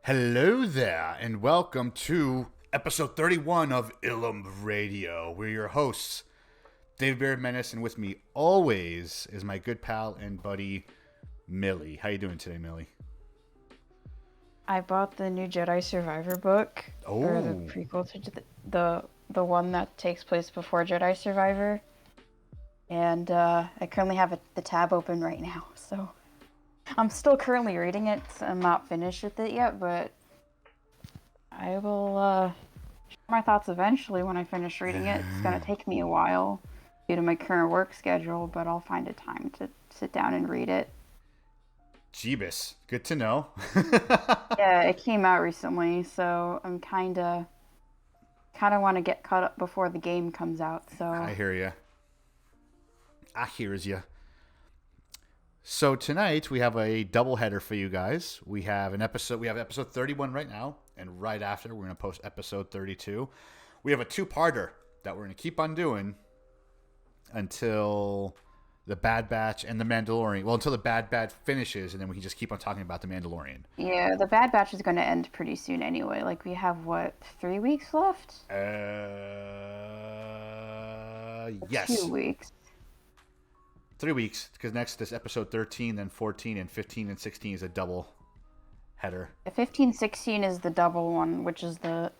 Hello there, and welcome to episode 31 of Ilum Radio. We're your hosts, Dave Beard Menace, and with me always is my good pal and buddy, Millie. How you doing today, Millie? I bought the new Jedi Survivor book, or the prequel to the one that takes place before Jedi Survivor, and I currently have the tab open right now, so I'm still currently reading it. So I'm not finished with it yet, but I will share my thoughts eventually when I finish reading it. It's gonna take me a while due to my current work schedule, but I'll find a time to sit down and read it. Jeebus, good to know. Yeah, it came out recently, so I'm kind of want to get caught up before the game comes out. So I hear you. I hears you. So tonight we have a doubleheader for you guys. We have episode 31 right now, and right after we're going to post episode 32. We have a two-parter that we're going to keep on doing until the Bad Batch and the Mandalorian. Well, until the Bad Batch finishes, and then we can just keep on talking about the Mandalorian. Yeah, the Bad Batch is going to end pretty soon anyway. Like, we have, 3 weeks left? Yes. 2 weeks. 3 weeks, because next is episode 13, then 14, and 15 and 16 is a double header. 15-16 is the double one, which is the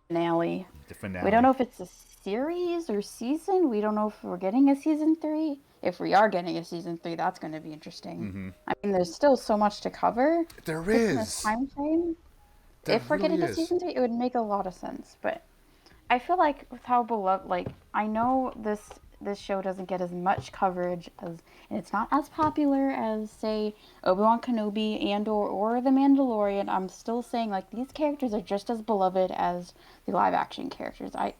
finale. The finale. We don't know if it's a series or season. We don't know if we're getting a season 3. If we are getting a season 3, that's going to be interesting. Mm-hmm. I mean, there's still so much to cover. There is. In this time frame. If we're getting a season 3, it would make a lot of sense. But I feel like with how beloved, I know this show doesn't get as much coverage and it's not as popular as, say, Obi-Wan Kenobi and or The Mandalorian. I'm still saying, these characters are just as beloved as the live action characters. I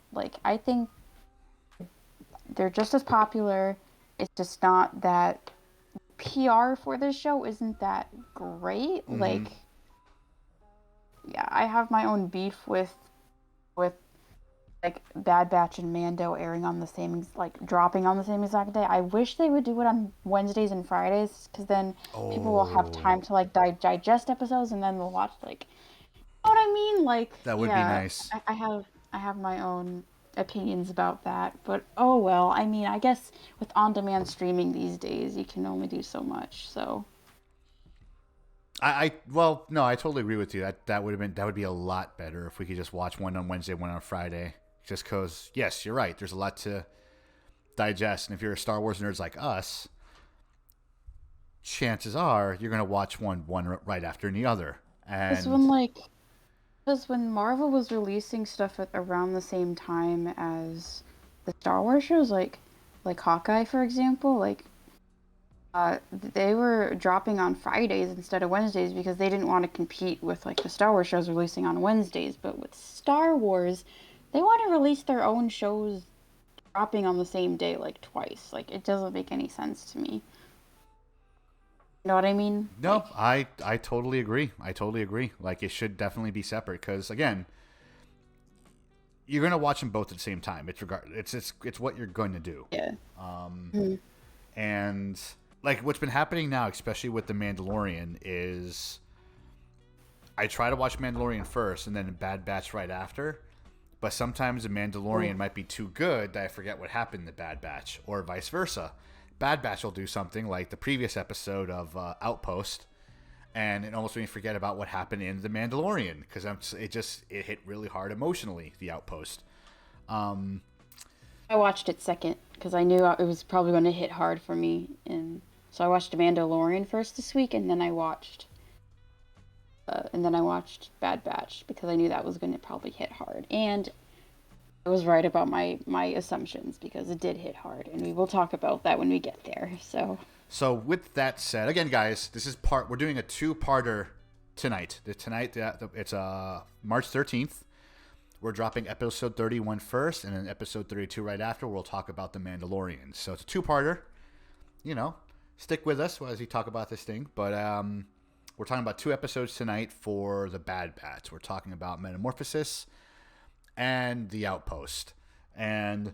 think they're just as popular. It's just not that PR for this show isn't that great. Mm-hmm. Yeah, I have my own beef with Bad Batch and Mando airing on the same, dropping on the same exact day. I wish they would do it on Wednesdays and Fridays, because then people will have time to, digest episodes, and then they'll watch, you know what I mean? That would be nice. I have my own opinions about that, but oh well. I mean, I guess with on-demand streaming these days, you can only do so much, so... I totally agree with you. That would be a lot better if we could just watch one on Wednesday, one on Friday. Just because, yes, you're right. There's a lot to digest, and if you're a Star Wars nerd like us, chances are you're gonna watch one right after the other. And because when Marvel was releasing stuff around the same time as the Star Wars shows, like Hawkeye, for example, they were dropping on Fridays instead of Wednesdays because they didn't want to compete with the Star Wars shows releasing on Wednesdays. But with Star Wars, they want to release their own shows dropping on the same day twice. It doesn't make any sense to me. You know what I mean? No, I totally agree. It should definitely be separate because, again, you're going to watch them both at the same time. It's what you're going to do. Yeah. And what's been happening now, especially with The Mandalorian, is I try to watch Mandalorian first and then Bad Batch right after. But sometimes The Mandalorian might be too good that I forget what happened in the Bad Batch, or vice versa. Bad Batch will do something like the previous episode of Outpost, and it almost made me forget about what happened in The Mandalorian because it hit really hard emotionally, the Outpost. I watched it second because I knew it was probably going to hit hard for me, and so I watched The Mandalorian first this week, and then I watched Bad Batch because I knew that was going to probably hit hard. And I was right about my assumptions because it did hit hard, and we will talk about that when we get there. So with that said, again, guys, we're doing a two-parter tonight. It's March 13th. We're dropping episode 31 first, and then episode 32 right after. We'll talk about The Mandalorian. So it's a two-parter. Stick with us as we talk about this thing. But we're talking about 2 episodes tonight for the Bad Batch. We're talking about Metamorphosis and the Outpost. And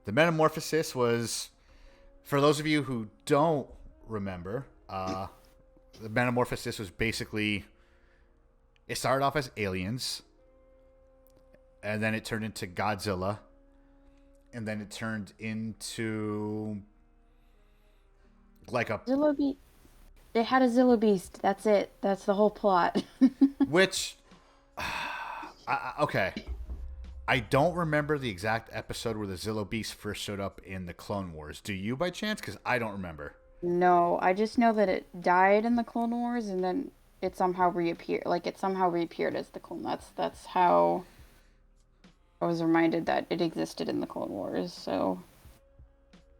the Metamorphosis was For those of you who don't remember, the Metamorphosis was basically, it started off as aliens, and then it turned into Godzilla, and then it turned into like a It had a Zilla Beast. That's it. That's the whole plot. which okay. I don't remember the exact episode where the Zillo Beast first showed up in the Clone Wars. Do you by chance? Because I don't remember. No, I just know that it died in the Clone Wars and then it somehow reappeared. Like it somehow reappeared as the clone. That's how I was reminded that it existed in the Clone Wars. So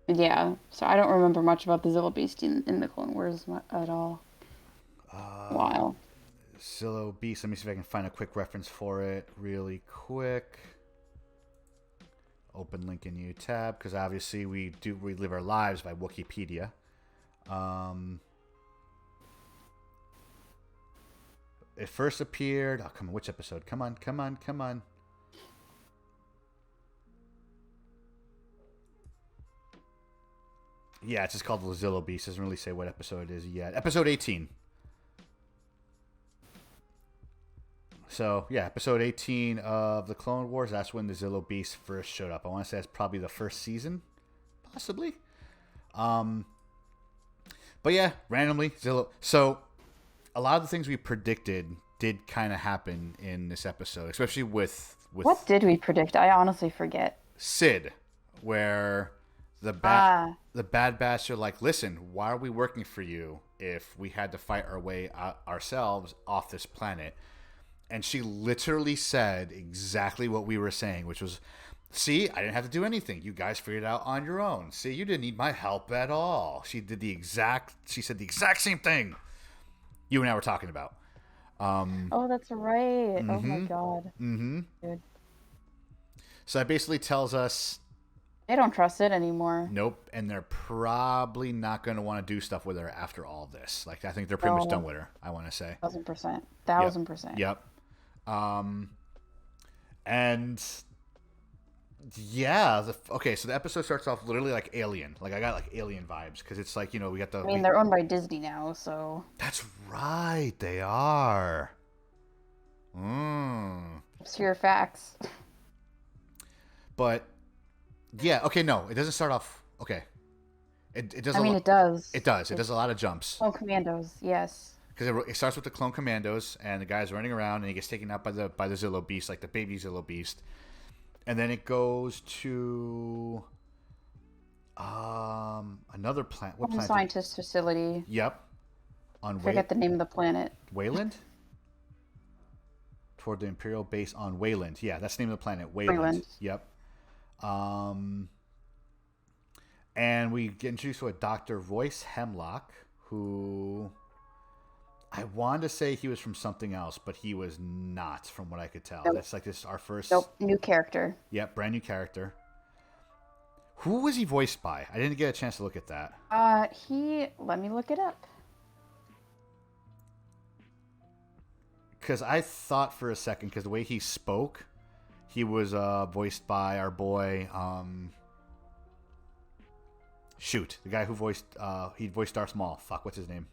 yeah, so I don't remember much about the Zillo Beast in the Clone Wars at all. Wow. Zillo Beast. Let me see if I can find a quick reference for it really quick. Open link in new tab, because obviously we live our lives by Wikipedia. It first appeared. Oh, come on! Which episode? Come on! Yeah, it's just called the Zillo Beast. Doesn't really say what episode it is yet. Episode 18. So, yeah, episode 18 of the Clone Wars, that's when the Zillo Beast first showed up. I want to say that's probably the first season, possibly. But yeah, randomly, Zillo. So, a lot of the things we predicted did kind of happen in this episode, especially with What did we predict? I honestly forget. Sid, where the Bad Batch are like, listen, why are we working for you if we had to fight our way out ourselves off this planet? And she literally said exactly what we were saying, which was, see, I didn't have to do anything. You guys figured it out on your own. See, you didn't need my help at all. She said the exact same thing you and I were talking about. Oh, that's right. Oh my God. Mm-hmm. Dude. So that basically tells us They don't trust it anymore. nope, and they're probably not going to want to do stuff with her after all this. Like, I think they're pretty much done with her, I want to say. 1,000%. 1,000%. Yep. And yeah, okay, so the episode starts off literally like Alien. Like, I got like Alien vibes, because it's like, we got the... I mean, they're owned by Disney now, so... That's right, they are. Obscure facts. But, yeah, okay, no, it doesn't start off... Okay. It does. It does. It does. It does a lot of jumps. Oh, Commandos, yes. Because it starts with the clone commandos, and the guy's running around, and he gets taken out by the Zillo Beast, like the baby Zillo Beast, and then it goes to another planet. What planet? Scientist facility. Yep. On Forget the name of the planet. Wayland. Toward the Imperial base on Wayland. Yeah, that's the name of the planet. Wayland. Yep. And we get introduced to a Dr. Royce Hemlock, who... I wanted to say he was from something else, but he was not, from what I could tell. Nope. That's like our first... Nope, new character. Yep, brand new character. Who was he voiced by? I didn't get a chance to look at that. Let me look it up. Because I thought for a second, because the way he spoke, he was voiced by our boy... Shoot, the guy who voiced... he voiced Darth Maul. Fuck, what's his name?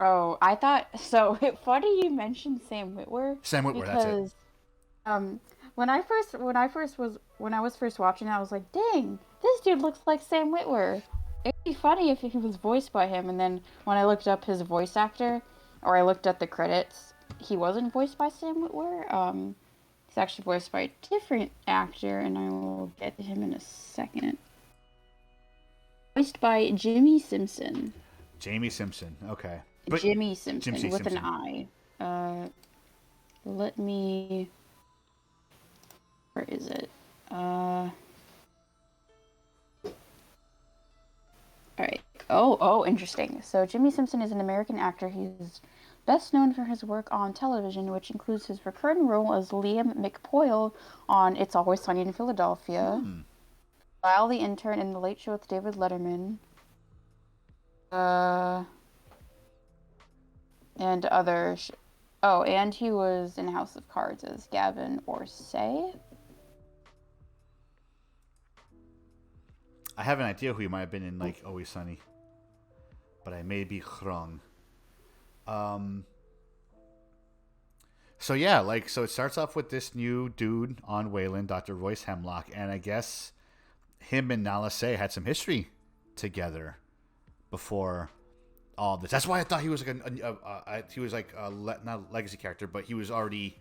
Oh, I thought so. Funny you mentioned Sam Witwer. Sam Witwer, because, that's it. When I was first watching it, I was like, "Dang, this dude looks like Sam Witwer." It'd be funny if he was voiced by him. And then when I looked up his voice actor, or I looked at the credits, he wasn't voiced by Sam Witwer. He's actually voiced by a different actor, and I will get to him in a second. Voiced by Jimmy Simpson. Jamie Simpson, okay. But Jimmy Simpson with Simpson. An I. Let me... Where is it? Alright. Oh, interesting. So Jimmy Simpson is an American actor. He's best known for his work on television, which includes his recurring role as Liam McPoyle on It's Always Sunny in Philadelphia. Lyle the Intern in The Late Show with David Letterman. And other... and he was in House of Cards as Gavin Orsay. I have an idea who he might have been in like Always Sunny, but I may be wrong. So yeah, so it starts off with this new dude on Wayland, Dr. Royce Hemlock, and I guess him and Nala Se had some history together before all this. That's why I thought he was like not a legacy character, but he was already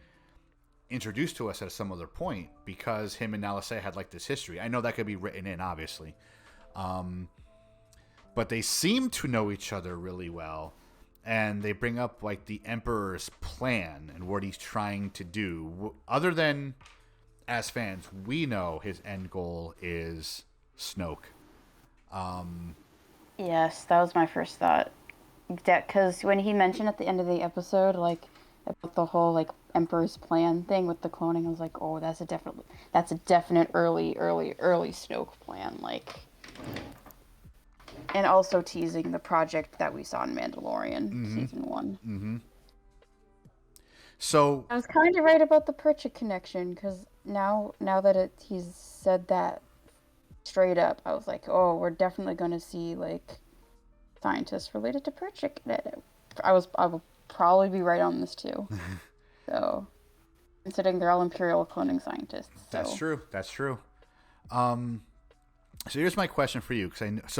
introduced to us at some other point because him and Nala Se had like this history. I know that could be written in, obviously, but they seem to know each other really well, and they bring up like the Emperor's plan and what he's trying to do. Other than as fans, we know his end goal is Snoke. Yes, that was my first thought. Because when he mentioned at the end of the episode, like about the whole like Emperor's plan thing with the cloning, I was like, oh, that's a definite early Snoke plan, like, and also teasing the project that we saw in Mandalorian season 1. Mm-hmm. So I was kind of right about the Pritchett connection because now that he's said that straight up, I was like, oh, we're definitely going to see like scientists related to Pritchett. I will probably be right on this too. So, considering they're all Imperial cloning scientists. So. That's true. So here's my question for you, because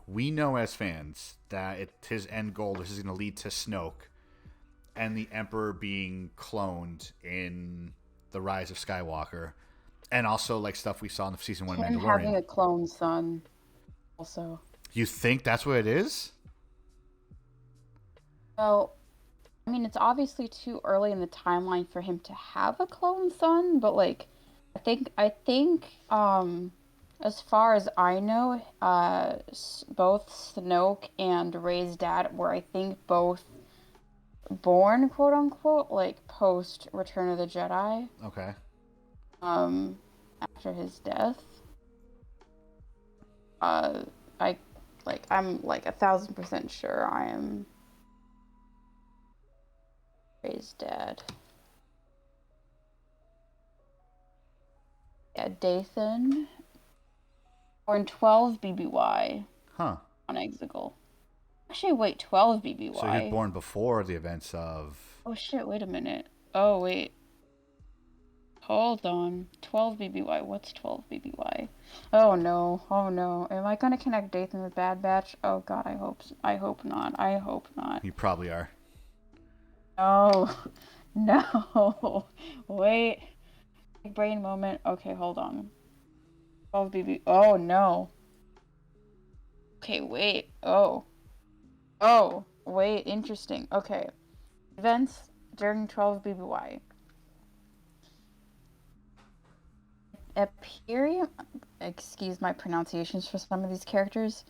we know as fans that his end goal is going to lead to Snoke and the Emperor being cloned in The Rise of Skywalker, and also like stuff we saw in the season 1 Him Mandalorian. Having a clone son, also. You think that's what it is? Well, I mean, it's obviously too early in the timeline for him to have a clone son, but like, I think, as far as I know, both Snoke and Rey's dad were, I think, both born, quote unquote, like post Return of the Jedi. Okay. After his death. I'm like 1,000% sure I am Rey's dad. Yeah, Dathan. Born 12 BBY. Huh. On Exegol. Actually, wait, 12 BBY. So he was born before the events of... Oh shit, wait a minute. Oh, wait. Hold on. 12 BBY. What's 12 BBY? Oh no. Am I gonna connect Dathan with Bad Batch? Oh god, I hope not. You probably are. No. Wait. Big brain moment. Okay, hold on. 12 BB. Oh no. Okay, wait. Oh, wait. Interesting. Okay. Events during 12 BBY. Imperium. Excuse my pronunciations for some of these characters.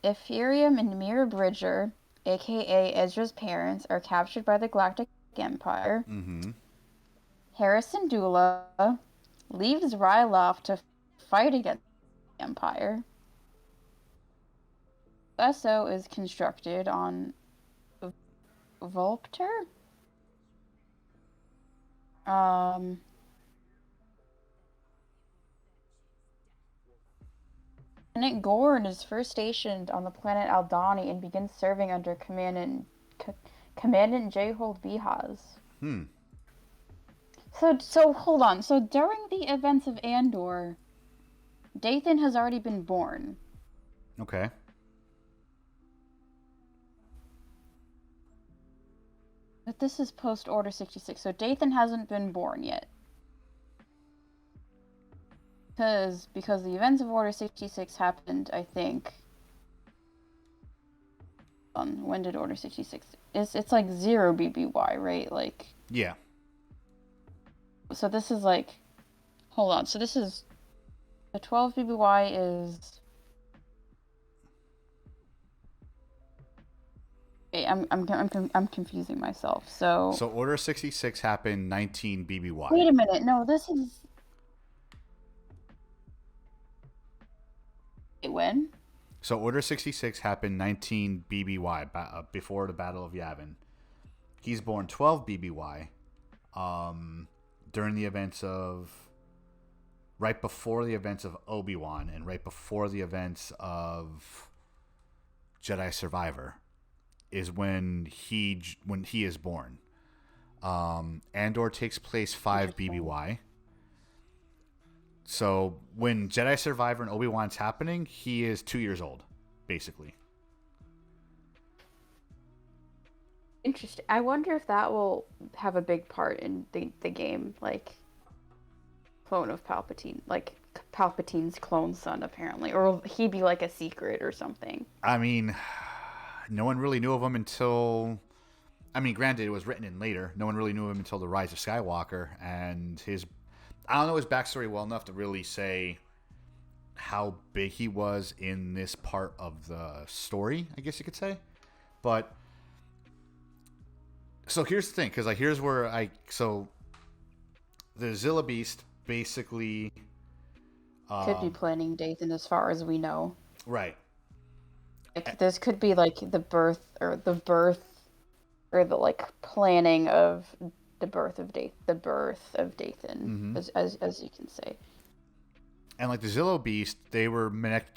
Ephraim and Mira Bridger, aka Ezra's parents, are captured by the Galactic Empire. Mm-hmm. Harrison Dula leaves Ryloth to fight against the Empire. Esso is constructed on Volpter. Lieutenant Gorn is first stationed on the planet Aldani and begins serving under Commandant J-Hold Vihaz. So hold on. So during the events of Andor, Dathan has already been born. Okay. But this is post Order 66, so Dathan hasn't been born yet. Because the events of Order 66 happened, I think. When did Order 66? It's like 0 BBY, right? Like. Yeah. So this is like. Hold on. So this is. The 12 BBY is. Okay, I'm confusing myself. So Order 66 happened 19 BBY. Wait a minute. No, this is. When? So Order 66 happened 19 BBY before the Battle of Yavin. He's born 12 BBY during the events of right before the events of Obi-Wan and right before the events of Jedi Survivor is when he is born. Andor takes place 5 BBY. So when Jedi Survivor and Obi-Wan's happening, he is 2 years old, basically. Interesting. I wonder if that will have a big part in the game, like clone of Palpatine, like Palpatine's clone son, apparently, or will he be like a secret or something? I mean, no one really knew of him until. I mean, granted, it was written in later. No one really knew him until the Rise of Skywalker, and his. I don't know his backstory well enough to really say how big he was in this part of the story, I guess you could say. But so here's the thing, because like here's where the Zilla Beast basically Could be planning Dathan, as far as we know. right. Like this could be like the birth or the like planning of the birth of Dathan, as you can say. And like the Zillow Beast, they were not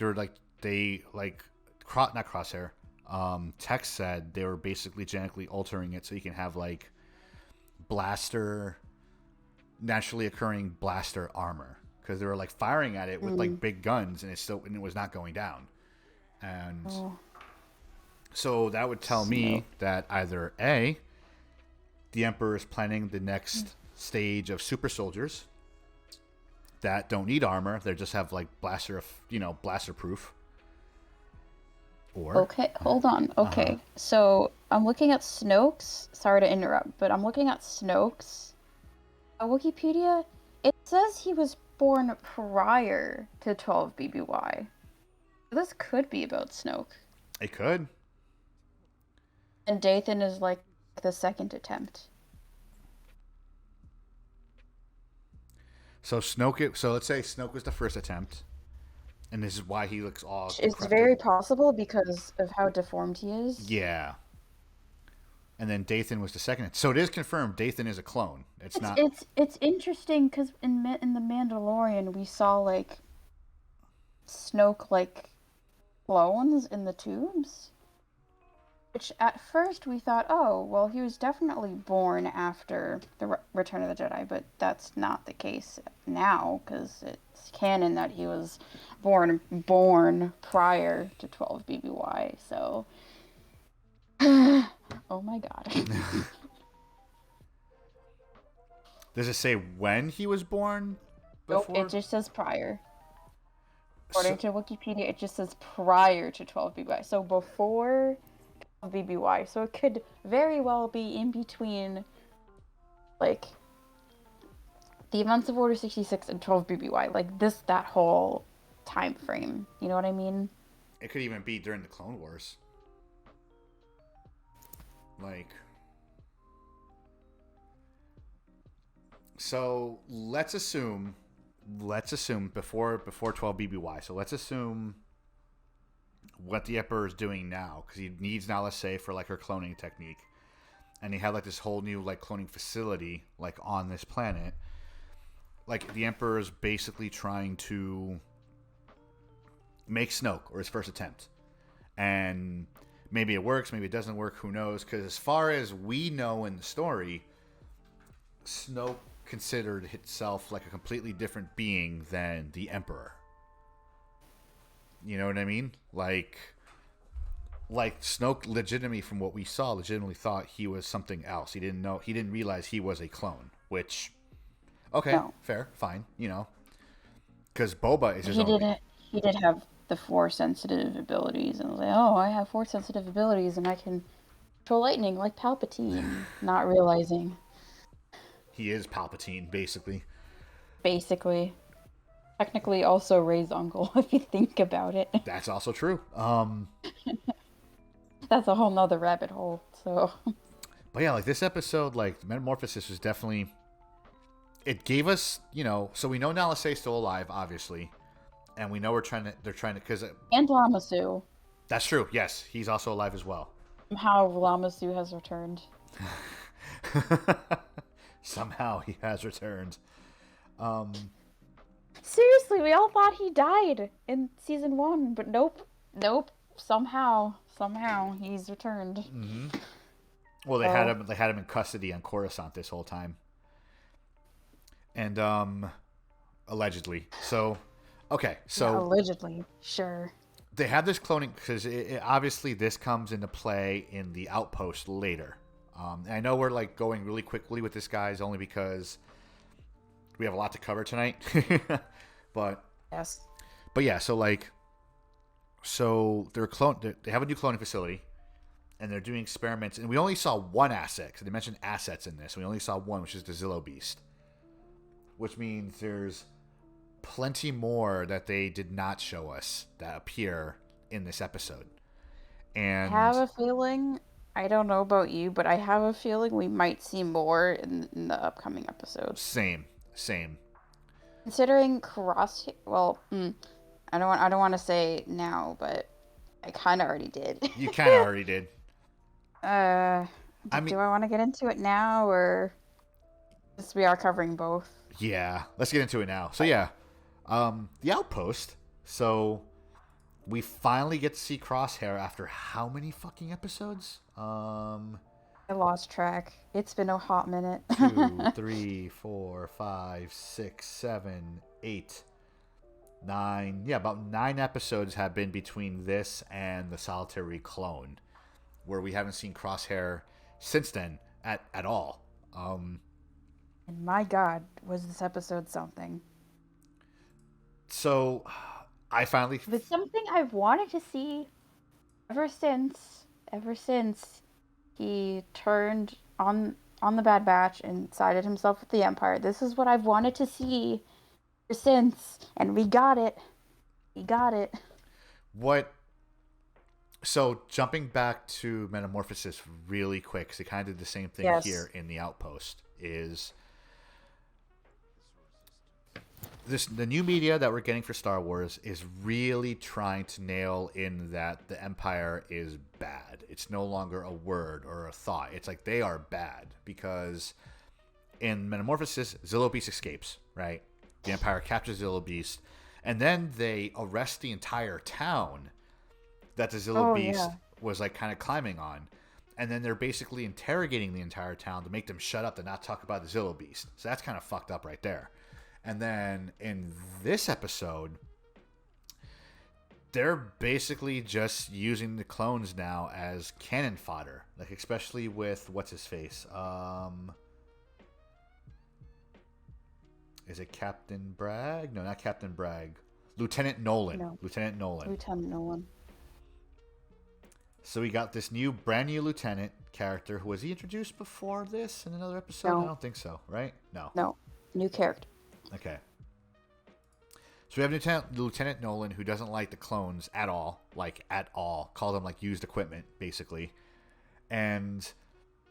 Crosshair. Tex said they were basically genetically altering it so you can have like naturally occurring blaster armor, because they were like firing at it with like big guns and it was not going down. And so that would tell me that either A, the Emperor is planning the next stage of super soldiers that don't need armor. They just have like blaster proof. Or okay, hold on. Okay, so I'm looking at Snoke's. Sorry to interrupt, but I'm looking at Snoke's Wikipedia. It says he was born prior to 12 BBY. This could be about Snoke. It could. And Dathan is like the second attempt. So let's say Snoke was the first attempt, and this is why he looks all. It's decrepit. very possible because of how deformed he is. Yeah. And then Dathan was the second. So it is confirmed Dathan is a clone. It's not. It's interesting because in the Mandalorian we saw like Snoke like clones in the tubes, which at first we thought, oh well, he was definitely born after the Return of the Jedi, but that's not the case now because it's canon that he was born prior to 12 BBY. So. Oh my god. Does it say when he was born? Nope, it just says prior. According to Wikipedia, it just says prior to 12 BBY. So before 12 BBY. So it could very well be in between, like, the events of Order 66 and 12 BBY. Like, that whole time frame. You know what I mean? It could even be during the Clone Wars. Like, so let's assume before 12 BBY. So let's assume what the Emperor is doing now, because he needs Nala Se for like her cloning technique, and he had like this whole new like cloning facility like on this planet. Like the Emperor is basically trying to make Snoke, or his first attempt, and maybe it works, maybe it doesn't work, who knows? Because as far as we know in the story, Snoke considered itself like a completely different being than the Emperor. You know what I mean? Like Snoke legitimately, from what we saw, legitimately thought he was something else. He didn't realize he was a clone, which, okay, no. Fair, fine, you know. Because Boba is his own. He did have the Force sensitive abilities, and was like, oh, I have Force sensitive abilities and I can control lightning like Palpatine, not realizing he is Palpatine, basically. Technically also Rey's uncle, if you think about it. That's also true. That's a whole nother rabbit hole. So but yeah, like this episode, like the Metamorphosis was definitely, it gave us, you know, so we know Nala Se is still alive, obviously. And we know they're trying to, because... And Lama Su. That's true, yes. He's also alive as well. Somehow Lama Su has returned. Somehow he has returned. Seriously, we all thought he died in season 1, but nope. Nope. Somehow, he's returned. Mm-hmm. Well, they had So, him. They had him in custody on Coruscant this whole time, and allegedly. So, okay, yeah, so allegedly. Sure. they have this cloning because obviously this comes into play in the Outpost later. And I know we're like going really quickly with this, guys, only because we have a lot to cover tonight. but Yes. but yeah, so they have a new cloning facility, and they're doing experiments. And we only saw one asset because they mentioned assets in this. We only saw one, which is the Zillow Beast, which means there's plenty more that they did not show us that appear in this episode. I And have a feeling, I don't know about you, but I have a feeling we might see more in the upcoming episodes. same. Considering well, I don't want to say now, but I kind of already did. You kind of already did. uh, I mean, do I want to get into it now, or just we are covering both? yeah. Let's get into it now. So yeah, the Outpost. So we finally get to see Crosshair after how many fucking episodes? I lost track. It's been a hot minute. 2, 3, 4, 5, 6, 7, 8, 9. Yeah, about 9 episodes have been between this and the Solitary Clone, where we haven't seen Crosshair since then at all. And my God, was this episode something? So I finally. It's something I've wanted to see ever since he turned on the Bad Batch and sided himself with the Empire. This is what I've wanted to see ever since, and we got it. We got it. What? So jumping back to Metamorphosis really quick, because they kind of did the same thing Yes. here in the Outpost. Is the new media that we're getting for Star Wars is really trying to nail in that the Empire is bad. It's no longer a word or a thought. It's like they are bad, because in Metamorphosis, Zillow Beast escapes, right? The Empire captures Zillow Beast, and then they arrest the entire town that the Zillow Beast was like kind of climbing on. And then they're basically interrogating the entire town to make them shut up, to not talk about the Zillow Beast. So that's kind of fucked up right there. And then in this episode, they're basically just using the clones now as cannon fodder. Like, especially with what's his face? Is it Captain Bragg? No, not Captain Bragg. Lieutenant Nolan. No. Lieutenant Nolan. Lieutenant Nolan. So we got this brand new lieutenant character. Who was he introduced before this in another episode? No. I don't think so, right? No. No. New character. Okay. So we have Lieutenant Nolan, who doesn't like the clones at all. Like, at all. Call them, like, used equipment, basically. And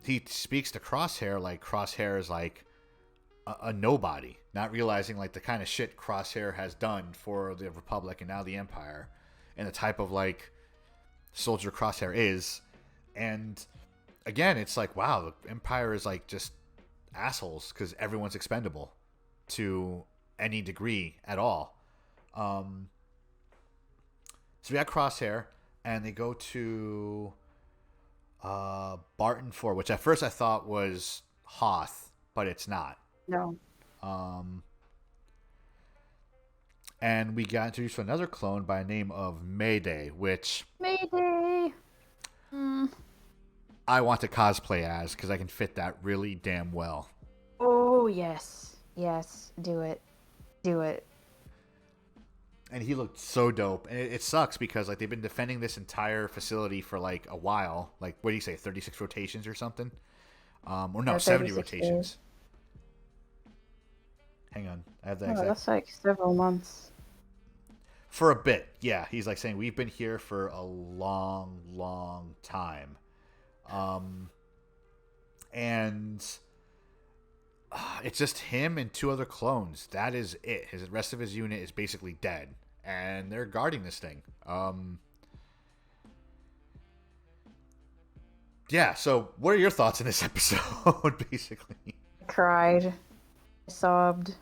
he speaks to Crosshair like Crosshair is, like, a nobody. Not realizing, like, the kind of shit Crosshair has done for the Republic and now the Empire. And the type of, like, soldier Crosshair is. And again, it's like, wow, the Empire is like just assholes because everyone's expendable to any degree at all. So we got Crosshair, and they go to Barton 4, which at first I thought was Hoth, but it's not. No. And we got introduced to another clone by the name of Mayday, which Mayday. I want to cosplay as, because I can fit that really damn well. Oh yes, yes. Do it. Do it. And he looked so dope. And it sucks because, like, they've been defending this entire facility for, like, a while. Like, what do you say, 36 rotations or something? Or no, 70 rotations. Days. Hang on. I have that Oh, exact... that's like several months. For a bit, yeah. He's, like, saying, we've been here for a long, long time. And it's just him and 2 other clones. That is it. The rest of his unit is basically dead. And they're guarding this thing. Yeah, so what are your thoughts in this episode, basically? I cried. I sobbed.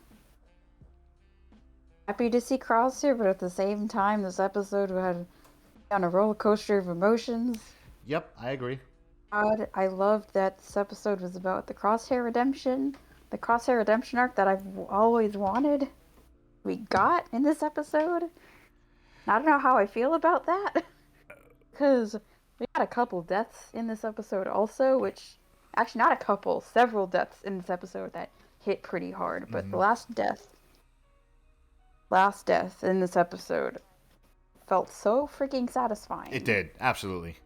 happy to see Crosshair, but at the same time, this episode had on a roller coaster of emotions. Yep, I agree. God, I loved that this episode was about the Crosshair redemption, arc that I've always wanted. We got in this episode. I don't know how I feel about that, because we had a couple deaths in this episode also, which actually not a couple, several deaths in this episode that hit pretty hard. But the last death in this episode felt so freaking satisfying. It did, absolutely.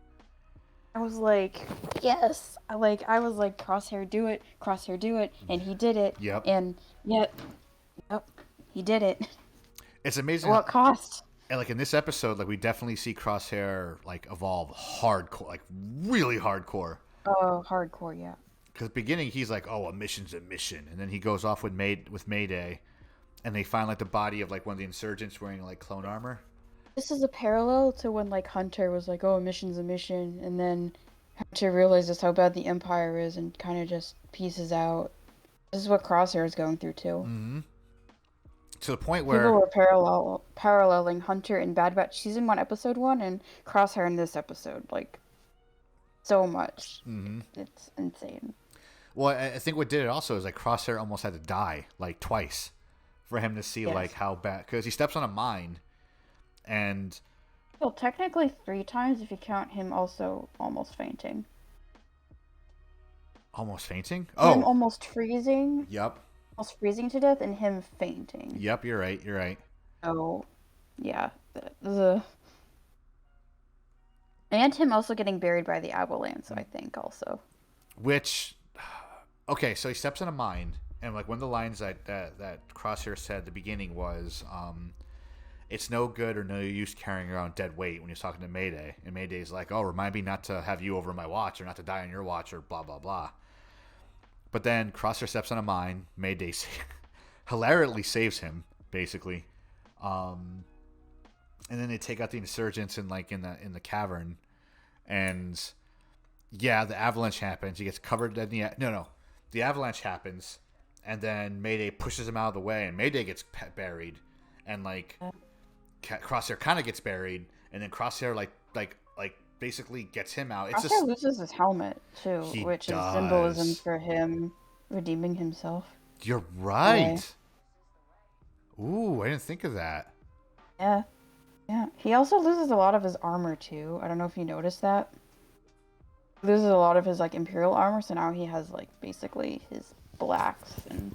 I was like, yes. I was like, Crosshair, do it, and he did it. Yep. And yep, he did it. It's amazing. What cost? And like in this episode, like we definitely see Crosshair like evolve hardcore, like really hardcore. Oh, hardcore, yeah. Because at the beginning he's like, "Oh, a mission's a mission," and then he goes off with Mayday, and they find like the body of like one of the insurgents wearing like clone armor. This is a parallel to when like Hunter was like, "Oh, a mission's a mission," and then Hunter realizes how bad the Empire is and kind of just pieces out. This is what Crosshair is going through too. Mm-hmm. To the point where people were paralleling Hunter in Bad Batch season 1, episode 1, and Crosshair in this episode, like so much. Mm-hmm. It's insane. Well, I think what did it also is like Crosshair almost had to die like twice for him to see like how bad, because he steps on a mine, and well, technically 3 times if you count him also almost fainting. Almost fainting? Him almost freezing. Yep. Almost freezing to death and him fainting. Yep, you're right. Oh, yeah. And him also getting buried by the avalanche, I think, also. Which, okay, so he steps in a mine, and like one of the lines that Crosshair said at the beginning was, "It's no good or no use carrying around dead weight," when he was talking to Mayday. And Mayday's like, "Oh, remind me not to have you over my watch, or not to die on your watch, or blah, blah, blah." But then Crosshair steps on a mine. Mayday hilariously saves him, basically. And then they take out the insurgents in the cavern, and yeah, the avalanche happens. He gets covered in the avalanche happens, and then Mayday pushes him out of the way, and Mayday gets buried, and like Crosshair kind of gets buried, and then Crosshair like basically gets him out. It's Crosshair loses his helmet too, which is symbolism for him redeeming himself. You're right. Ooh, I didn't think of that. Yeah. He also loses a lot of his armor too. I don't know if you noticed that. He loses a lot of his like Imperial armor, so now he has like basically his blacks and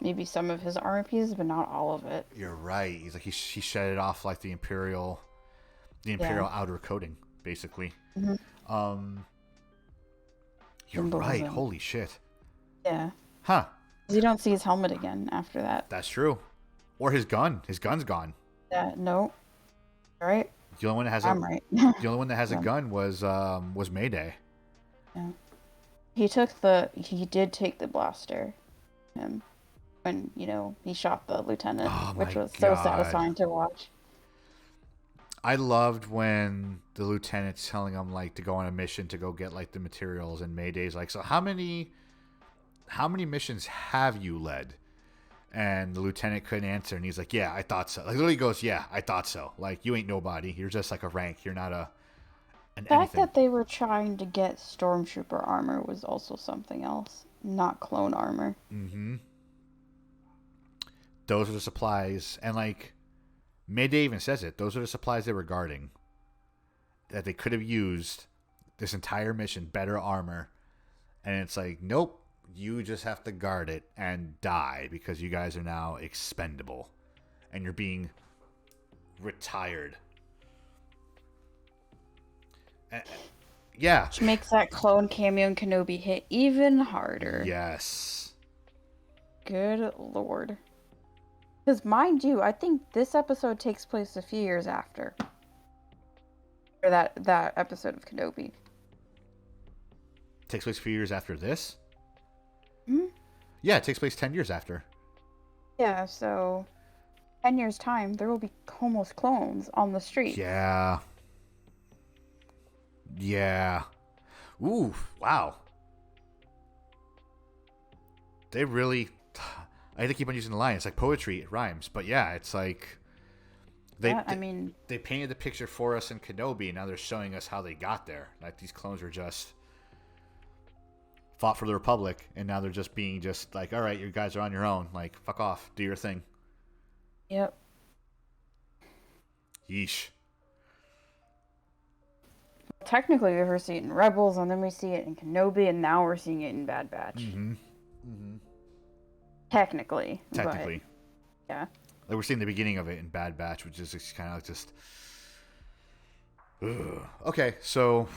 maybe some of his armor pieces, but not all of it. You're right. He's like he shed it off like the Imperial outer coating, basically. Mm-hmm. You're right. Holy shit. Yeah. Huh. You don't see his helmet again after that. That's true. Or his gun. His gun's gone. Yeah. No. All right. The only one that has right. The only one that has a gun was Mayday. Yeah. He did take the blaster. When he shot the lieutenant, which was so satisfying to watch. I loved when the lieutenant's telling him like to go on a mission to go get like the materials, and Mayday's like, "So how many missions have you led?" And the lieutenant couldn't answer, and he's like, "Yeah, I thought so." Like literally goes, "Yeah, I thought so. Like you ain't nobody. You're just like a rank. You're not The fact that they were trying to get stormtrooper armor was also something else, not clone armor. Mm-hmm. Those are the supplies, and like Mayday even says it. Those are the supplies they were guarding. That they could have used this entire mission, better armor, and it's like, nope. You just have to guard it and die because you guys are now expendable, and you're being retired. Yeah. Which makes that clone cameo in Kenobi hit even harder. Yes. Good lord. Because mind you, I think this episode takes place a few years after. Or that episode of Kenobi. Takes place a few years after this? Hmm? Yeah, it takes place 10 years after. Yeah, so 10 years' time, there will be almost clones on the street. Yeah. Ooh, wow. They really... I hate to keep on using the line. It's like poetry. It rhymes. But yeah, it's like they painted the picture for us in Kenobi, and now they're showing us how they got there. Like these clones were just fought for the Republic, and now they're just being just like, all right, you guys are on your own. Like, fuck off. Do your thing. Yep. Yeesh. Technically, we first see it in Rebels, and then we see it in Kenobi, and now we're seeing it in Bad Batch. Mm-hmm. Mm-hmm. Technically. Technically. But, yeah. Like we're seeing the beginning of it in Bad Batch, which is kind of just... Ugh. Okay, so...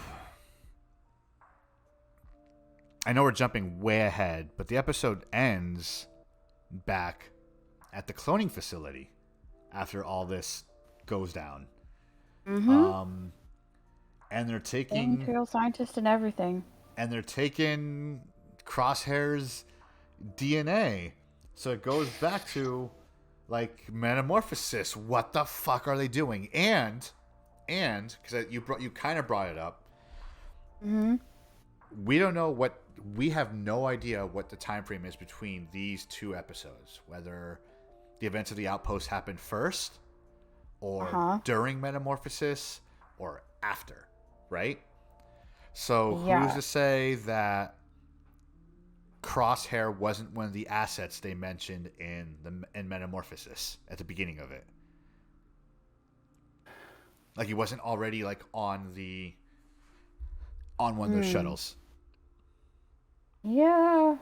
I know we're jumping way ahead, but the episode ends back at the cloning facility after all this goes down. Mm-hmm. And they're taking... Imperial scientist and everything. And they're taking Crosshair's DNA. So it goes back to, like, metamorphosis. What the fuck are they doing? And because you kind of brought it up. Mm-hmm. We don't know what... We have no idea what the time frame is between these two episodes. Whether the events of the Outpost happened first, or during Metamorphosis, or after, right? So who's to say that Crosshair wasn't one of the assets they mentioned in Metamorphosis at the beginning of it? Like he wasn't already like on one of those shuttles. Yeah.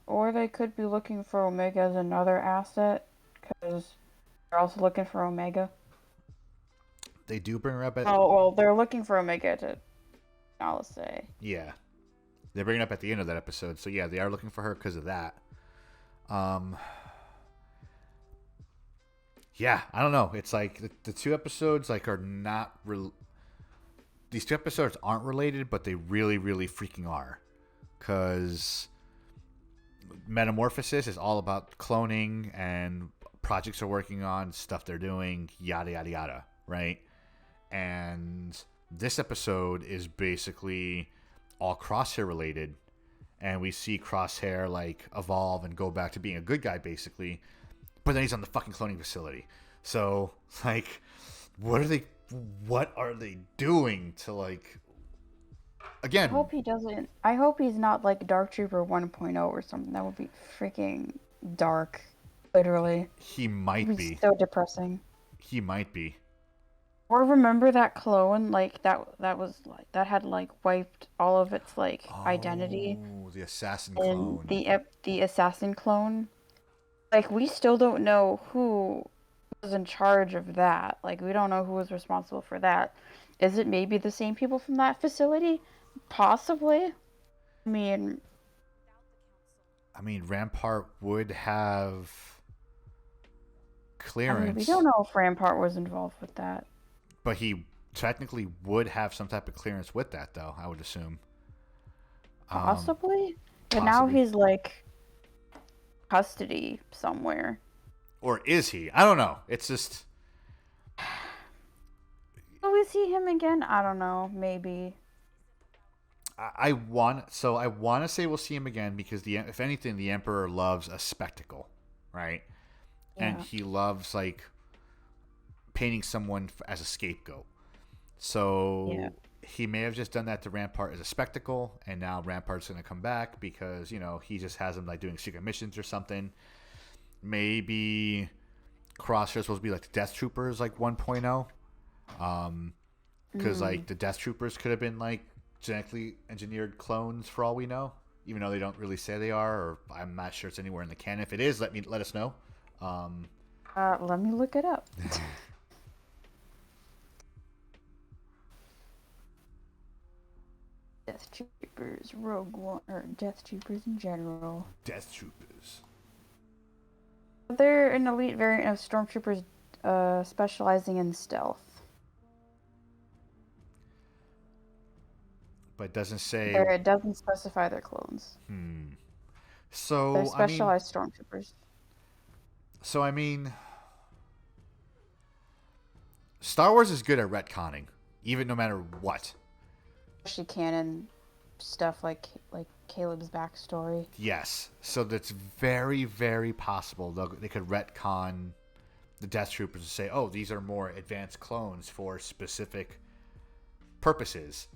Or they could be looking for Omega as another asset, because they're also looking for Omega. They do bring her up at... Oh, well, they're looking for Omega to... I'll say. Yeah. They bring it up at the end of that episode. So, yeah, they are looking for her because of that. Yeah, I don't know. It's like the two episodes like are not... These two episodes aren't related, but they really, really freaking are. Because Metamorphosis is all about cloning and projects they're working on, stuff they're doing, yada, yada, yada, right? And this episode is basically all Crosshair related. And we see Crosshair like evolve and go back to being a good guy, basically. But then he's on the fucking cloning facility. So, like, what are they doing to, like... Again... I hope he's not like Dark Trooper 1.0 or something. That would be freaking dark. Literally. He might be. So depressing. He might be. Or remember that clone, like, that was, like, that had, like, wiped all of its, like, identity. Oh, the assassin clone. The assassin clone. Like, we still don't know who was in charge of that. Like, we don't know who was responsible for that. Is it maybe the same people from that facility? Possibly. I mean, Rampart would have clearance. we don't know if Rampart was involved with that. But he technically would have some type of clearance with that, though, I would assume. Possibly? But now he's, like, custody somewhere. Or is he? I don't know. It's just... Will we see him again? I don't know. Maybe. I want to say we'll see him again because, if anything, the Emperor loves a spectacle, right? Yeah. And he loves, like... painting someone as a scapegoat. So he may have just done that to Rampart as a spectacle, and now Rampart's going to come back because, he just has him like doing secret missions or something. Maybe Crosshair's supposed to be like the Death Troopers like 1.0. Because like the Death Troopers could have been like genetically engineered clones for all we know, even though they don't really say they are, or I'm not sure it's anywhere in the canon. If it is, let us know. Let me look it up. Death Troopers, Rogue One, or Death Troopers in general. Death Troopers. They're an elite variant of Stormtroopers specializing in stealth. But it doesn't say... It doesn't specify their clones. So, they're specialized Stormtroopers. So, Star Wars is good at retconning, even no matter what. Especially canon stuff like Caleb's backstory. Yes. So that's very, very possible they could retcon the Death Troopers to say, oh, these are more advanced clones for specific purposes.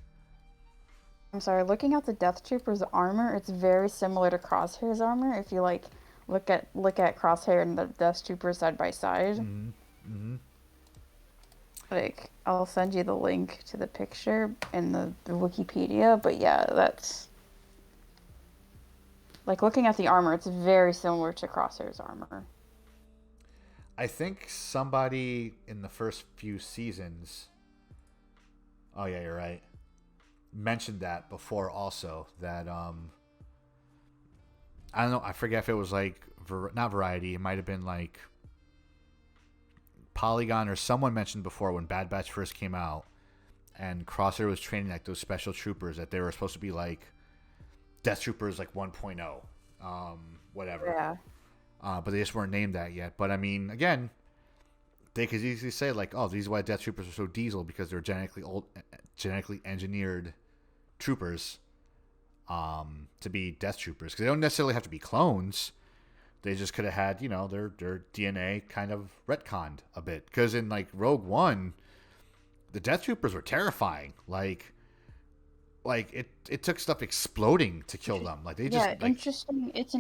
I'm sorry, looking at the Death Trooper's armor, it's very similar to Crosshair's armor. If you like look at Crosshair and the Death Trooper side by side. Mm-hmm. Mm-hmm. Like, I'll send you the link to the picture in the Wikipedia, but yeah, that's like looking at the armor, it's very similar to Crosshair's armor. I think somebody in the first few seasons, oh yeah, you're right, mentioned that before also, that I don't know, I forget if it was like not Variety, it might have been like Polygon or someone mentioned before when Bad Batch first came out and Crosshair was training like those special troopers that they were supposed to be like Death Troopers like 1.0, whatever. Yeah. But they just weren't named that yet. But I mean, again, they could easily say like, "Oh, these is why Death Troopers are so diesel because they're genetically engineered troopers to be Death Troopers." Because they don't necessarily have to be clones. They just could have had, their DNA kind of retconned a bit. Because in like Rogue One, the Death Troopers were terrifying. Like it took stuff exploding to kill them. Like they just interesting. It's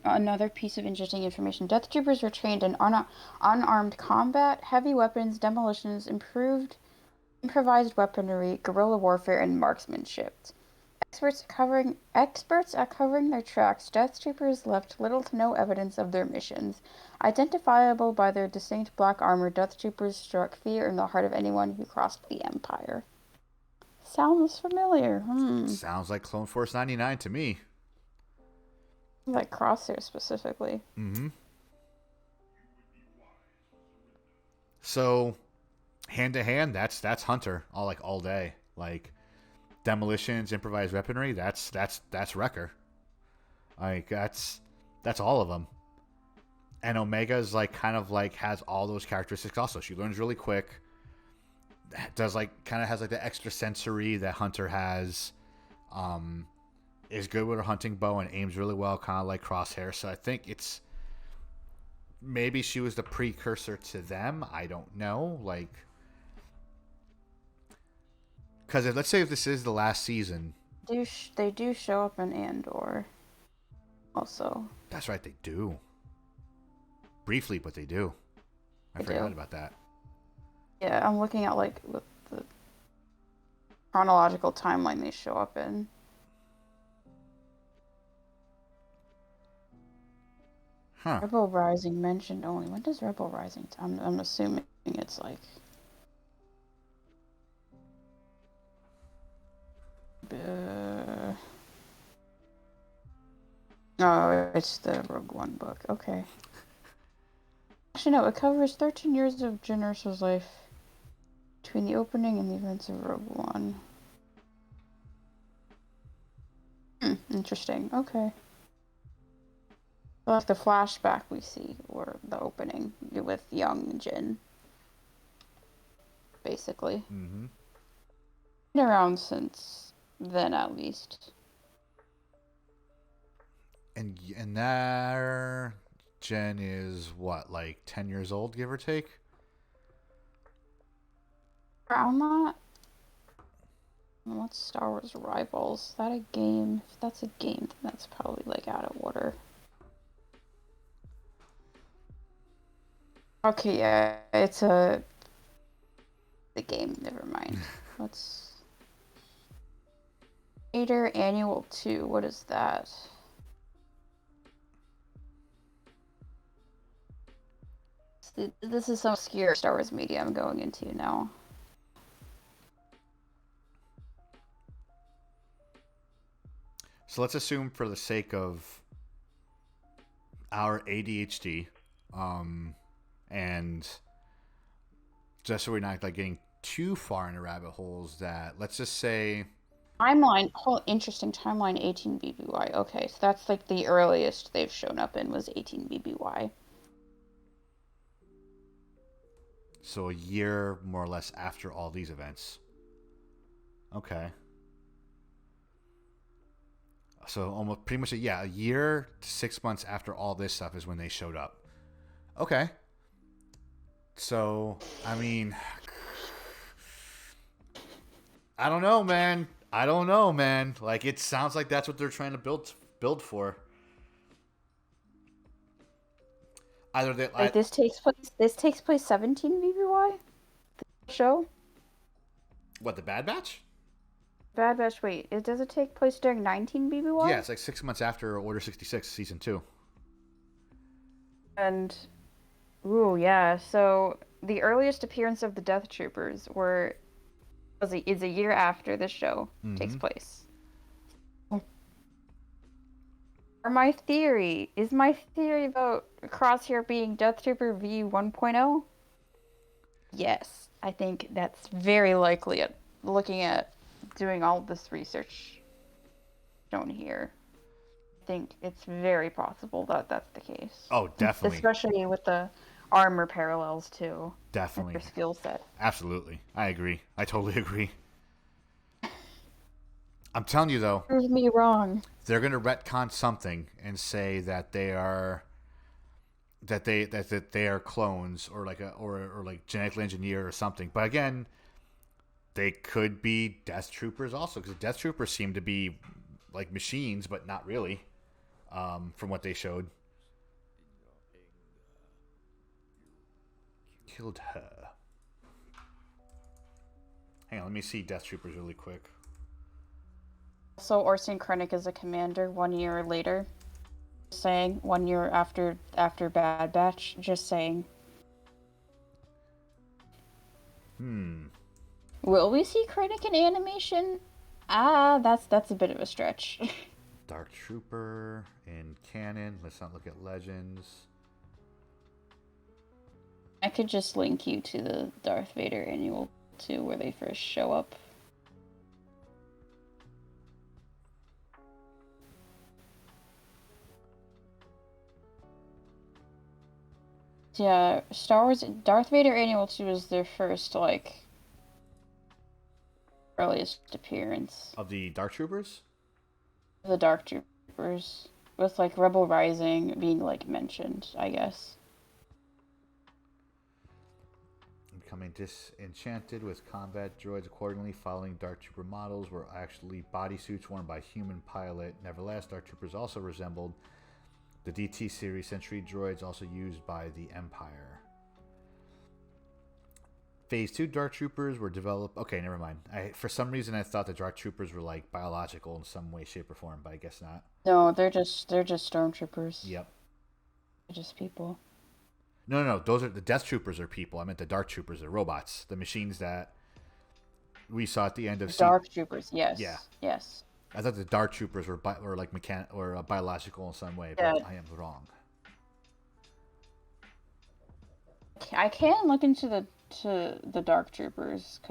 another piece of interesting information. Death Troopers were trained in unarmed combat, heavy weapons, demolitions, improvised weaponry, guerrilla warfare, and marksmanship. Experts at covering their tracks, Death Troopers left little to no evidence of their missions. Identifiable by their distinct black armor, Death Troopers struck fear in the heart of anyone who crossed the Empire. Sounds familiar. Sounds like Clone Force 99 to me. Like Crosshair specifically. Mm-hmm. So, hand to hand, that's Hunter all day. Like demolitions, improvised weaponry, that's Wrecker. Like that's all of them. And Omega's like kind of like has all those characteristics also. She learns really quick. Does like kind of has like the extra sensory that Hunter has. Is good with her hunting bow and aims really well, kind of like Crosshair. So I think it's maybe she was the precursor to them. I don't know, like, because let's say if this is the last season, they do show up in Andor. Also, that's right, they do. Briefly, but they do. I forgot about that. Yeah, I'm looking at like the chronological timeline they show up in. Huh. Rebel Rising mentioned only. When does Rebel Rising? I'm assuming it's like. Oh, it's the Rogue One book. Okay. Actually, no. It covers 13 years of Jyn Erso's life between the opening and the events of Rogue One. Interesting. Okay. Like the flashback we see, or the opening with young Jyn. Basically. Mm-hmm. Been around since then, at least. And there, Jen is what, like 10 years old, give or take? Around that? What's Star Wars Rivals? Is that a game? If that's a game, then that's probably like out of order. Okay, yeah, it's the game. Never mind. What's Vader Annual 2? What is that? This is some obscure Star Wars media I'm going into now. So let's assume, for the sake of our ADHD, and just so we're not like getting too far into rabbit holes, that let's just say Timeline, whole interesting timeline, 18 BBY. Okay, so that's like the earliest they've shown up in was 18 BBY. So a year more or less after all these events. Okay. So almost pretty much a year to 6 months after all this stuff is when they showed up. Okay. So I mean, I don't know, man. Like it sounds like that's what they're trying to build for. Either they Like this takes place 17 BBY? The show? What, the Bad Batch? Bad Batch, wait, does it take place during 19 BBY? Yeah, it's like 6 months after Order 66, season 2. And ooh, yeah. So the earliest appearance of the Death Troopers is a year after this show takes place. Is my theory about Crosshair being Death Trooper V 1.0? Yes, I think that's very likely. Looking at doing all this research shown here, I think it's very possible that that's the case. Oh, definitely. Especially with the armor parallels too. Definitely. Their skill set. Absolutely. I agree. I totally agree. I'm telling you though. Prove me wrong. They're going to retcon something and say that they are clones or like genetically engineered or something. But again, they could be Death Troopers also, because Death Troopers seem to be like machines, but not really, from what they showed. Killed her. Hang on, let me see Death Troopers really quick. So Orson Krennic is a commander 1 year later. Saying 1 year after Bad Batch. Just saying. Will we see Krennic in animation? That's a bit of a stretch. Dark Trooper in canon. Let's not look at Legends. I could just link you to the Darth Vader annual too, where they first show up. Yeah, Star Wars Darth Vader Annual 2 is their first earliest appearance Of the Dark Troopers? The Dark Troopers, with Rebel Rising being mentioned, I guess. Becoming disenchanted with combat droids accordingly, following Dark Trooper models were actually bodysuits worn by human pilot. Nevertheless, Dark Troopers also resembled the DT series Century droids also used by the Empire. Phase 2 Dark Troopers were developed... Okay, never mind. For some reason, I thought the Dark Troopers were biological in some way, shape, or form, but I guess not. No, they're just stormtroopers. Yep. They're just people. No. Those are the Death Troopers are people. I meant the Dark Troopers are robots. The machines that we saw at the end of... Dark Troopers, yes. Yeah. Yes. I thought the Dark Troopers were biological in some way, but I am wrong. I can look into the Dark Troopers,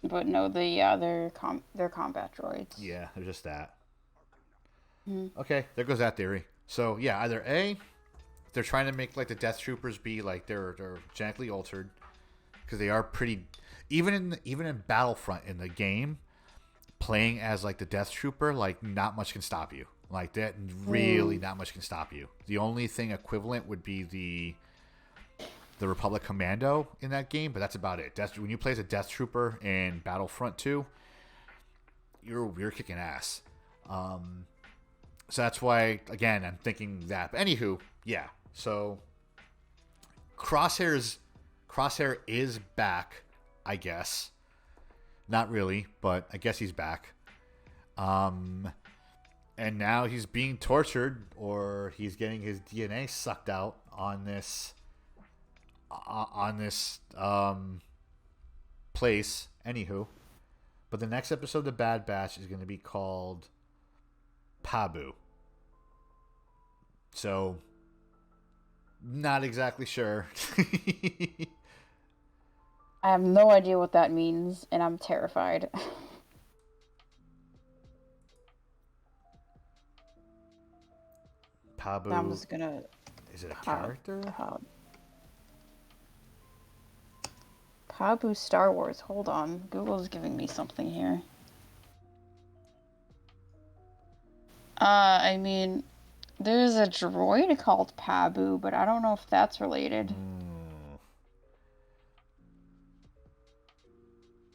but no, they're combat droids. Yeah, they're just that. Mm-hmm. Okay, there goes that theory. So yeah, either A, they're trying to make the Death Troopers be they're genetically altered, because they are pretty. Even in Battlefront in the game, playing as the Death Trooper, not much can stop you. That really not much can stop you. The only thing equivalent would be the Republic Commando in that game, but that's about it. When you play as a Death Trooper in Battlefront 2, you're kicking ass. So that's why, again, I'm thinking that. But anywho, yeah. So Crosshair is back, I guess. Not really, but I guess he's back. And now he's being tortured, or he's getting his DNA sucked out on this place. Anywho, but the next episode of the Bad Batch is going to be called Pabu. So, not exactly sure. I have no idea what that means, and I'm terrified. Pabu. I'm just gonna. Is it a character? Pabu Star Wars. Hold on. Google's giving me something here. I mean, there's a droid called Pabu, but I don't know if that's related.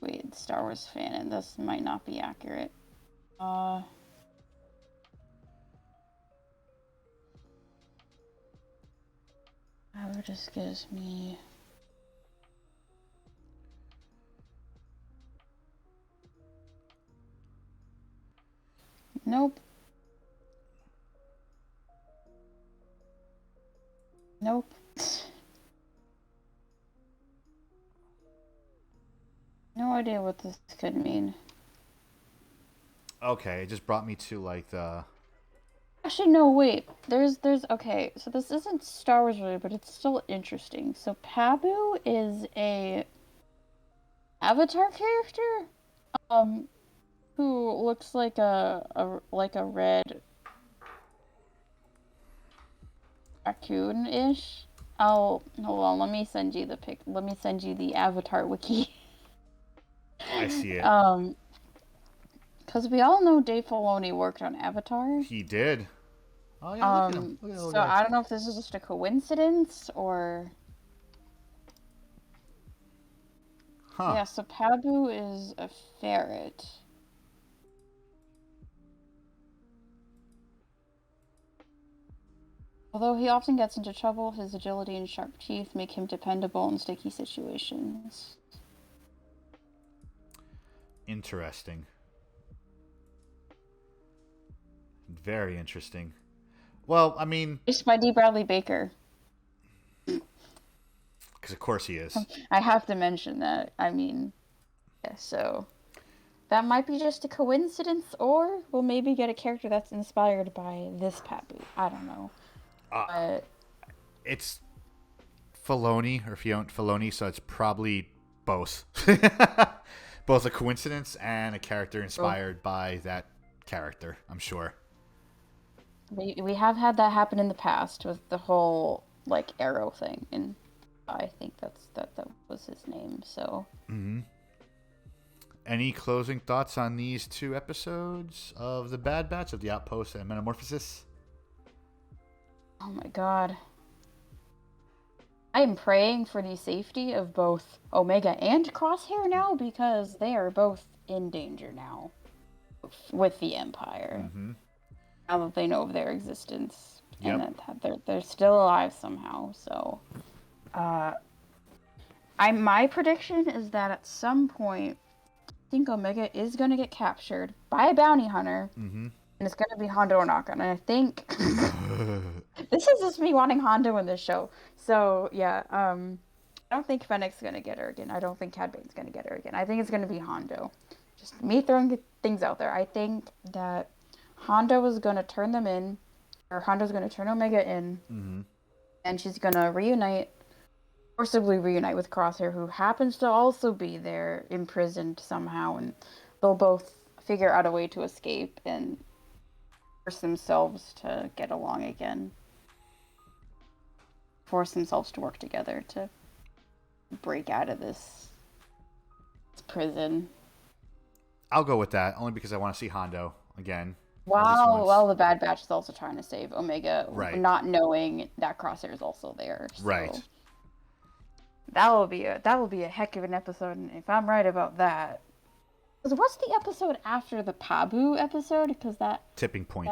Wait, Star Wars fan, and this might not be accurate. Pabu just gives me... Nope. Nope. No idea what this could mean. Okay, it just brought me to like the... Actually, no, wait. There's okay, so this isn't Star Wars related, but it's still interesting. So Pabu is a Avatar character, who looks like a red raccoon-ish. Oh, hold on, let me send you the pic. Let me send you the Avatar wiki. I see it. Because we all know Dave Filoni worked on Avatar. He did. Oh yeah, look at him. Look at So I don't know if this is just a coincidence or... Huh. Yeah, so Pabu is a ferret. Although he often gets into trouble, his agility and sharp teeth make him dependable in sticky situations. Interesting. Very interesting. Well, I mean... It's by D. Bradley Baker. Because of course he is. I have to mention that. I mean, yeah, so... That might be just a coincidence, or we'll maybe get a character that's inspired by this Pabu. I don't know. It's Filoni, or Filoni, so it's probably both. Both a coincidence and a character inspired by that character, I'm sure. We have had that happen in the past with the whole, like, Arrow thing, and I think that was his name, so... Mm-hmm. Any closing thoughts on these 2 episodes of The Bad Batch, of The Outpost and Metamorphosis? Oh my god. I am praying for the safety of both Omega and Crosshair now, because they are both in danger now with the Empire. Mm-hmm. Now that they know of their existence. Yep. And that they're still alive somehow, so... my prediction is that at some point, I think Omega is going to get captured by a bounty hunter, Mm-hmm. and it's going to be Hondo Ohnaka. And I think this is just me wanting Hondo in this show. So yeah, I don't think Fennec's going to get her again. I don't think Cad Bane's going to get her again. I think it's going to be Hondo. Just me throwing things out there. I think that Hondo is going to turn them in, or Hondo's going to turn Omega in, Mm-hmm. and she's going to forcibly reunite with Crosshair, who happens to also be there, imprisoned somehow, and they'll both figure out a way to escape and force themselves to get along again. Force themselves to work together to break out of this prison. I'll go with that, only because I want to see Hondo again. Well, the Bad Batch is also trying to save Omega, right, not knowing that Crosshair is also there. So. Right. That will be a heck of an episode, and if I'm right about that. What's the episode after the Pabu episode? Because that... Tipping point.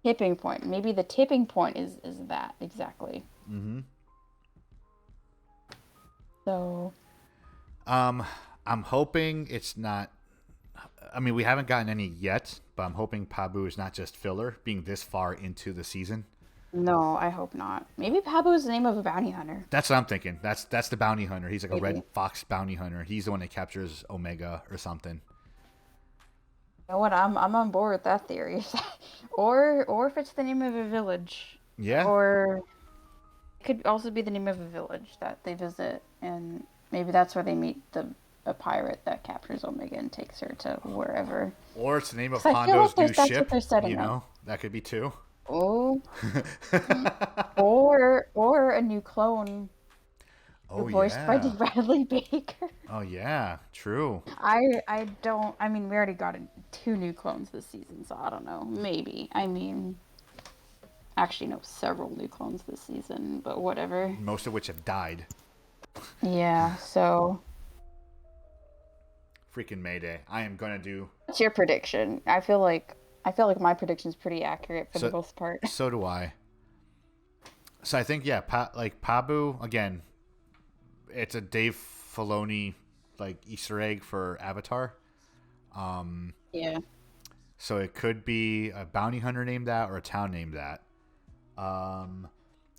Tipping point. Maybe the tipping point is that, exactly. Mm-hmm. So... I'm hoping it's not... I mean, we haven't gotten any yet, but I'm hoping Pabu is not just filler, being this far into the season. No, I hope not. Maybe Pabu is the name of a bounty hunter. That's what I'm thinking. That's the bounty hunter. He's like a red fox bounty hunter. He's the one that captures Omega or something. You know what? I'm on board with that theory. or if it's the name of a village. Yeah. Or it could also be the name of a village that they visit, and maybe that's where they meet a pirate that captures Omega and takes her to wherever. Or it's the name of Hondo's new ship. You know, up. That could be too. Oh. or a new clone. Oh voiced by yeah. Bradley Baker. Oh yeah. True. I don't. I mean, we already got two new clones this season, so I don't know. Maybe. I mean, actually, no, several new clones this season, but whatever. Most of which have died. Yeah. So, Freaking Mayday. I am gonna do. what's your prediction? I feel like my prediction's pretty accurate for the So most part. so do I. So I think yeah, like Pabu again. It's a Dave Filoni like Easter egg for Avatar. Yeah. So it could be a bounty hunter named that or a town named that. I'm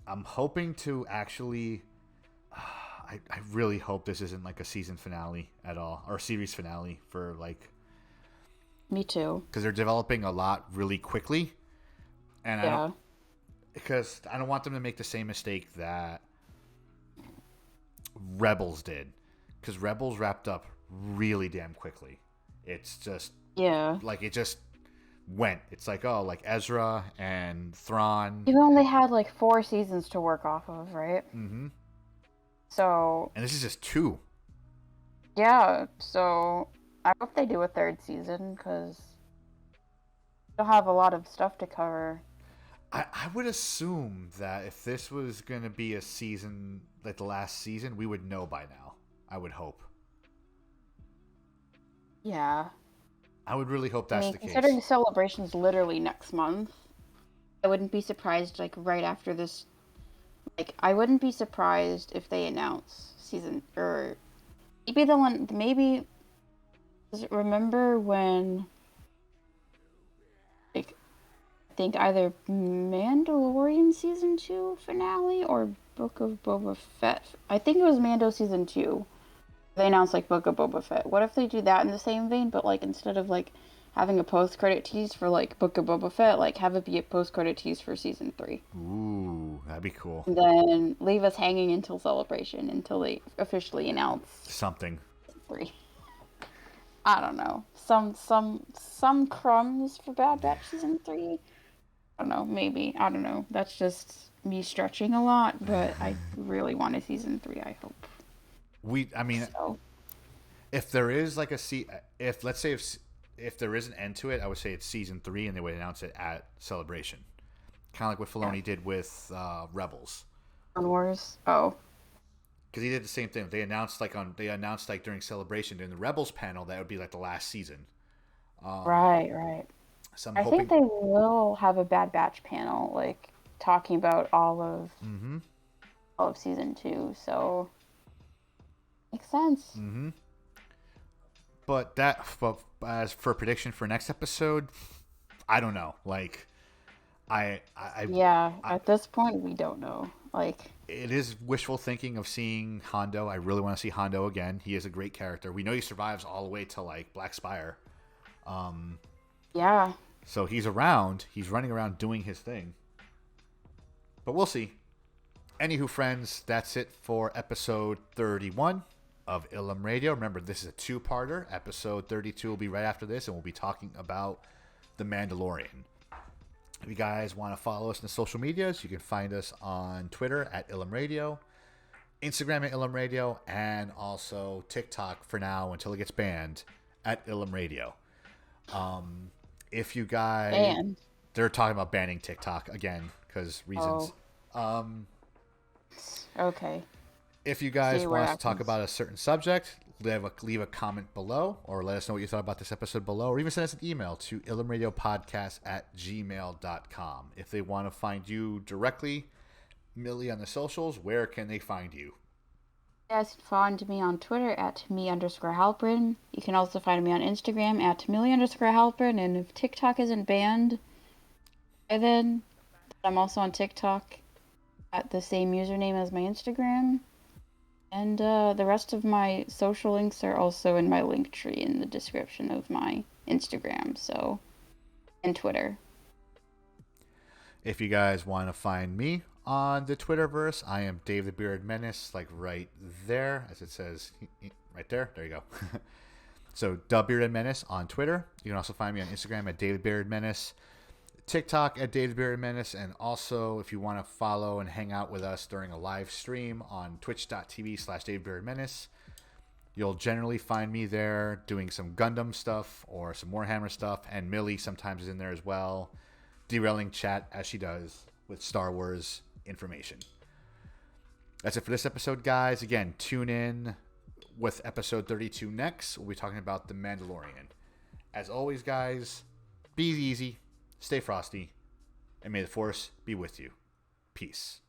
hoping to actually. I really hope this isn't like a season finale at all or series finale for like. Me too. Because they're developing a lot really quickly, and Yeah. I don't want them to make the same mistake that Rebels did, because Rebels wrapped up really damn quickly. It's just Yeah. like it just went. It's like oh, like Ezra and Thrawn. You only had like 4 seasons to work off of, right? Mm-hmm. So, And this is just 2. yeah. So, I hope they do a third season because they'll have a lot of stuff to cover. I would assume that if this was going to be a season, like the last season, we would know by now. I would hope. Yeah. I would really hope that's the Considering case. Celebration's literally next month, I wouldn't be surprised, like, right after this. Like, I wouldn't be surprised if they announce season, or maybe the one, maybe, remember when, like, I think either Mandalorian season 2 finale or Book of Boba Fett. I think it was Mando season 2. They announced like Book of Boba Fett. What if they do that in the same vein, but like instead of like having a post-credit tease for like Book of Boba Fett, like have it be a post-credit tease for season 3, Ooh, that'd be cool. and then leave us hanging until Celebration until they officially announce Something. 3. I don't know. Some crumbs for Bad Batch season 3. I don't know. Maybe I don't know. That's just me stretching a lot, but I really want a season 3. I hope. I mean, So. if there is like if let's say if there is an end to it, I would say it's season 3, and they would announce it at Celebration, kind of like what Filoni did with Rebels. Clone Wars. Oh. Because he did the same thing. They announced like during Celebration during the Rebels panel that would be like the last season. Right. So I'm I hoping. think they will have a Bad Batch panel, like talking about Mm-hmm. all of season 2. So makes sense. Mm-hmm. But as for prediction for next episode, I don't know. Like, Yeah, I at this point we don't know. Like, it is wishful thinking of seeing Hondo. I really want to see Hondo again. He is a great character. We know he survives all the way to like Black Spire. yeah. So he's around. He's running around doing his thing. But we'll see. Anywho, friends, that's it for episode 31 of Ilum Radio. Remember, this is a 2-parter. Episode 32 will be right after this, and we'll be talking about The Mandalorian. If you guys want to follow us in the social medias, you can find us on Twitter at Ilum Radio, Instagram at Ilum Radio, and also TikTok for now until it gets banned at Ilum Radio. If you guys... And They're talking about banning TikTok again because reasons. okay. If you guys See what want us to happens. talk about a certain subject, leave a comment below or let us know what you thought about this episode below, or even send us an email to ilumradiopodcast@gmail.com. If they want to find you directly, Millie, on the socials, where can they find you? You guys can find me on Twitter at me_Halprin. You can also find me on Instagram at Millie_Halprin. And if TikTok isn't banned by then, I'm also on TikTok at the same username as my Instagram. And the rest of my social links are also in my link tree in the description of my Instagram, so, and Twitter. If you guys want to find me on the Twitterverse, I am Dave the Bearded Menace, like right there, as it says right there. There you go. So, The Bearded Menace on Twitter. You can also find me on Instagram at Dave the Bearded Menace. TikTok at Dave's Bearded Menace, and also if you want to follow and hang out with us during a live stream on twitch.tv/Dave's Bearded Menace, you'll generally find me there doing some Gundam stuff or some Warhammer stuff, and Millie sometimes is in there as well, derailing chat as she does with Star Wars information. That's it for this episode, guys. Again, tune in with episode 32 next. We'll be talking about The Mandalorian. As always, guys, be easy, stay frosty, and may the Force be with you. Peace.